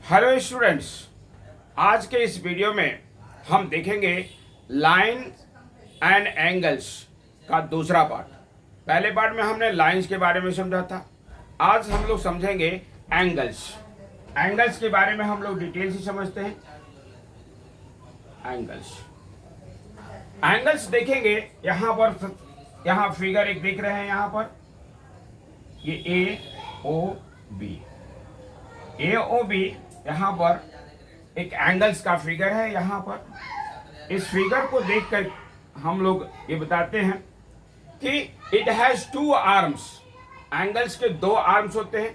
Hello students, आज के इस वीडियो में हम देखेंगे लाइन एंड एंगल्स का दूसरा पार्ट। पहले पार्ट में हमने लाइंस के बारे में समझा था। आज हम लोग समझेंगे एंगल्स। एंगल्स के बारे में हम लोग डिटेल से समझते हैं। एंगल्स देखेंगे। यहाँ फिगर एक देख रहे हैं। यहाँ पर ये ए ओ बी यहाँ पर एक एंगल्स का फिगर है। यहाँ पर इस फिगर को देखकर हम लोग ये बताते हैं कि it has two arms. Angles के दो आर्म्स होते हैं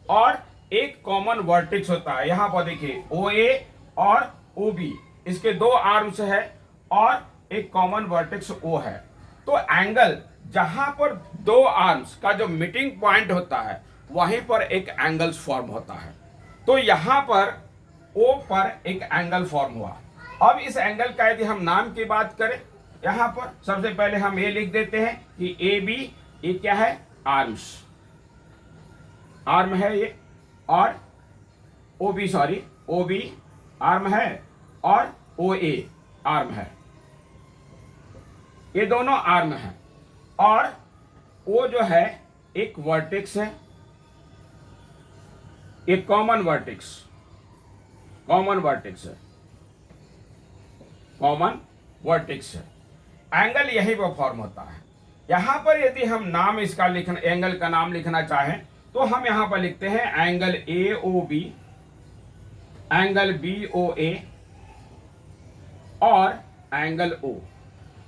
और एक कॉमन वर्टेक्स होता है। यहाँ पर देखिए ओ ए और ओ बी, इसके दो आर्म्स है और एक कॉमन वर्टेक्स ओ है। तो एंगल जहां पर दो आर्म्स का जो मीटिंग पॉइंट होता है वहीं पर एक एंगल्स फॉर्म होता है। तो यहां पर ओ पर एक एंगल फॉर्म हुआ। अब इस एंगल का यदि हम नाम की बात करें, यहां पर सबसे पहले हम ये लिख देते हैं कि ए बी, ये क्या है? आर्म्स, आर्म है ये, और ओ बी आर्म है और ओ ए आर्म है। ये दोनों आर्म है और ओ जो है एक वर्टेक्स है, एक कॉमन वर्टेक्स है। एंगल यही पर फॉर्म होता है। यहां पर यदि हम नाम इसका एंगल का नाम लिखना चाहें तो हम यहां पर लिखते हैं angle A O B, angle B O A और एंगल ओ।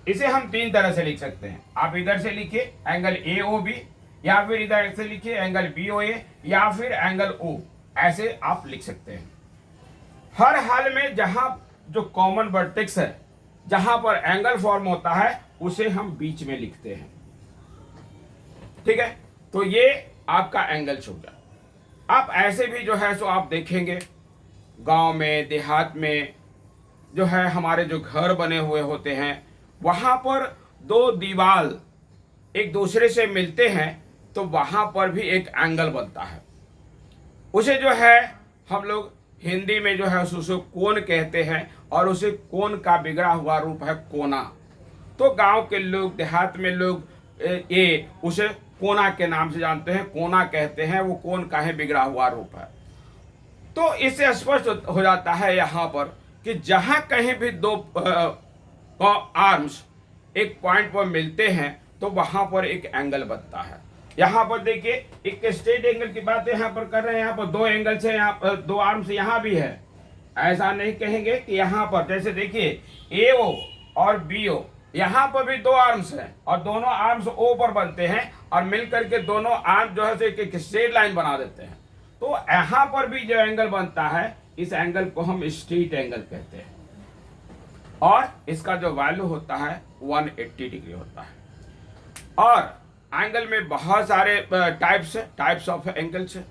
इसे हम तीन तरह से लिख सकते हैं। आप इधर से लिखिए एंगल ए ओ बी, या फिर इधर से लिखिए एंगल बी ओ ए, या फिर एंगल ओ। ऐसे आप लिख सकते हैं। हर हाल में जहां जो कॉमन वर्टेक्स है, जहां पर एंगल फॉर्म होता है, उसे हम बीच में लिखते हैं। ठीक है, तो ये आपका एंगल हो गया। आप ऐसे भी जो है सो आप देखेंगे गांव में, देहात में जो है हमारे जो घर बने हुए होते हैं, वहां पर दो दीवार एक दूसरे से मिलते हैं तो वहां पर भी एक एंगल बनता है। उसे जो है हम लोग हिंदी में जो है उसे कोण कहते हैं और उसे कोण का बिगड़ा हुआ रूप है कोना। तो गांव के लोग, देहात में लोग ये उसे कोना के नाम से जानते हैं, कोना कहते हैं। वो कोण का है बिगड़ा हुआ रूप है। तो इससे स्पष्ट हो जाता है यहाँ पर कि जहां कहीं भी दो आर्म्स एक पॉइंट पर मिलते हैं तो वहां पर एक एंगल बनता है। यहाँ पर देखिए एक स्ट्रेट एंगल की बात यहाँ पर कर रहे हैं। यहाँ पर दो एंगल्स हैं, यहाँ पर दो आर्म्स यहाँ भी है। ऐसा नहीं कहेंगे कि यहाँ पर जैसे देखिए ए ओ और बी ओ, यहाँ पर भी दो आर्म्स हैं और दोनों आर्म्स ओ पर बनते हैं और मिलकर के दोनों आर्म जो है एक स्ट्रेट लाइन बना देते हैं। तो यहाँ पर भी जो एंगल बनता है, इस एंगल को हम स्ट्रेट एंगल कहते हैं और इसका जो वैल्यू होता है 180 डिग्री होता है। और एंगल में बहुत सारे टाइप्स ऑफ एंगल्स है,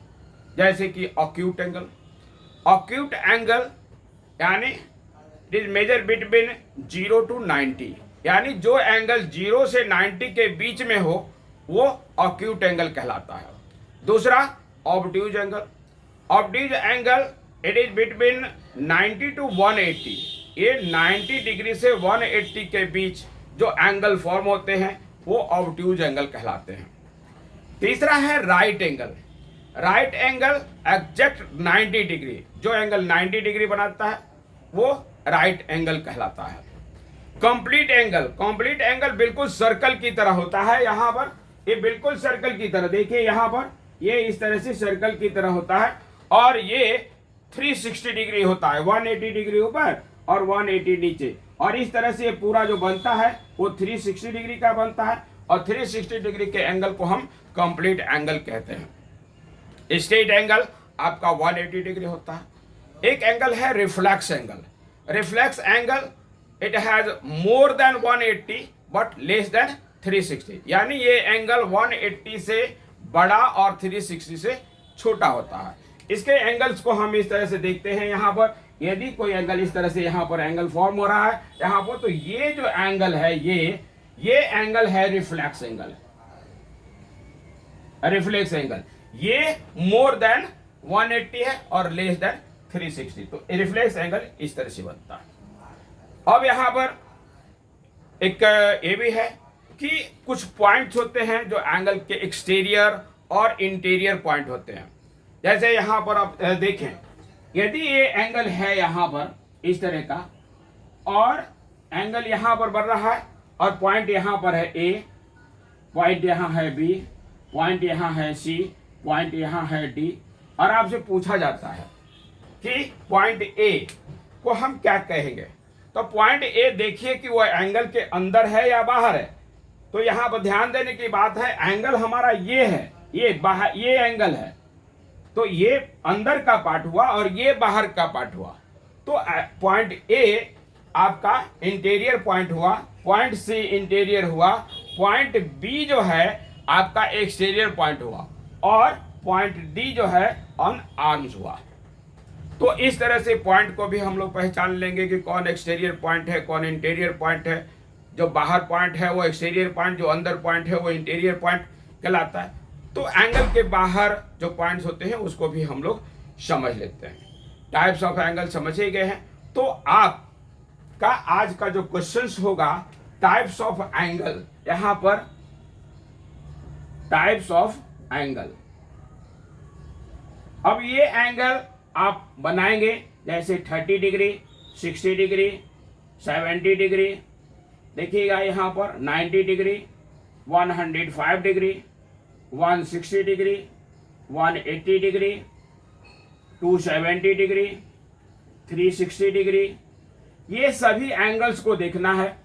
जैसे कि ऑक्यूट एंगल यानी it is measure between 0 to 90, यानी जो एंगल 0 से 90 के बीच में हो वो ऑक्यूट एंगल कहलाता है। दूसरा obtuse angle it is between 90 to 180, ये 90 डिग्री से 180 के बीच जो एंगल फॉर्म होते हैं वो ऑब्ट्यूज एंगल कहलाते हैं। तीसरा है राइट एंगल एग्जैक्ट 90 डिग्री, जो एंगल 90 डिग्री बनाता है वो राइट एंगल कहलाता है। कंप्लीट एंगल बिल्कुल सर्कल की तरह होता है। यहाँ पर ये बिल्कुल सर्कल की तरह, देखिए यहाँ पर ये इस तरह से सर्कल की तरह होता है और ये 360 डिग्री होता है, 180 डिग्री ऊपर और 180 नीचे। और इस तरह से पूरा जो बनता है वो 360 डिग्री का बनता है और 360 डिग्री के एंगल को हम कंप्लीट एंगल कहते हैं। स्ट्रेट एंगल आपका 180 डिग्री होता है। एक एंगल है reflex angle it has more than 180 but less than 360, यानी ये एंगल 180 से बड़ा और 360 से छोटा होता है। इसके एंगल्स को हम इस तरह से देखते हैं। यहाँ पर यदि कोई एंगल इस तरह से यहाँ पर एंगल फॉर्म हो रहा है यहाँ पर, तो ये जो एंगल है ये एंगल है रिफ्लेक्स एंगल। ये मोर देन 180 है और लेस देन 360। तो रिफ्लेक्स एंगल इस तरह से बनता है। अब यहां पर एक ये भी है कि कुछ पॉइंट्स होते हैं जो एंगल के एक्सटीरियर और इंटीरियर पॉइंट होते हैं। जैसे यहां पर आप देखें, यदि ये एंगल है यहां पर इस तरह का, और एंगल यहां पर बन रहा है, और पॉइंट यहां पर है ए, पॉइंट यहां है बी, पॉइंट यहां है सी, पॉइंट यहां है डी, और आपसे पूछा जाता है कि पॉइंट ए को हम क्या कहेंगे। तो पॉइंट ए देखिए कि वो एंगल के अंदर है या बाहर है। तो यहां पर ध्यान देने की बात है, एंगल हमारा ये है, ये बाहर, ये एंगल है, तो ये अंदर का पार्ट हुआ और ये बाहर का पार्ट हुआ। तो पॉइंट ए आपका इंटीरियर पॉइंट हुआ, पॉइंट सी इंटीरियर हुआ, पॉइंट बी जो है आपका एक्सटीरियर पॉइंट हुआ, और पॉइंट डी जो है ऑन आर्म्स हुआ। तो इस तरह से पॉइंट को भी हम लोग पहचान लेंगे कि कौन एक्सटीरियर पॉइंट है, कौन इंटीरियर पॉइंट है। जो बाहर पॉइंट है वो एक्सटीरियर पॉइंट, जो अंदर पॉइंट है वो इंटीरियर पॉइंट कहलाता है। तो एंगल के बाहर जो पॉइंट्स होते हैं उसको भी हम लोग समझ लेते हैं। टाइप्स ऑफ एंगल समझे गए हैं। तो आपका आज का जो क्वेश्चंस होगा टाइप्स ऑफ एंगल, यहां पर टाइप्स ऑफ एंगल। अब ये एंगल आप बनाएंगे, जैसे 30 डिग्री, 60 डिग्री, 70 डिग्री, देखिएगा यहां पर 90 degree, 105 degree, 160 degree, 180 degree, 270 degree, 360 degree. ये सभी एंगल्स को देखना है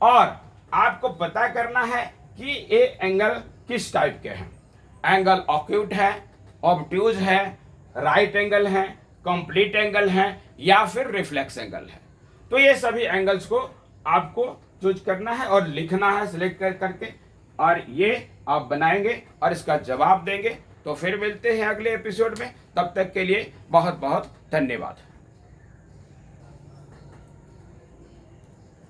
और आपको पता करना है कि ये एंगल किस टाइप के हैं। एंगल ऑक्यूट है, ऑब्ट्यूज है, राइट एंगल है, कंप्लीट एंगल है, या फिर रिफ्लेक्स एंगल है। तो ये सभी एंगल्स को आपको चूज करना है और लिखना है सिलेक्ट करके, और ये आप बनाएंगे और इसका जवाब देंगे। तो फिर मिलते हैं अगले एपिसोड में, तब तक के लिए बहुत बहुत धन्यवाद।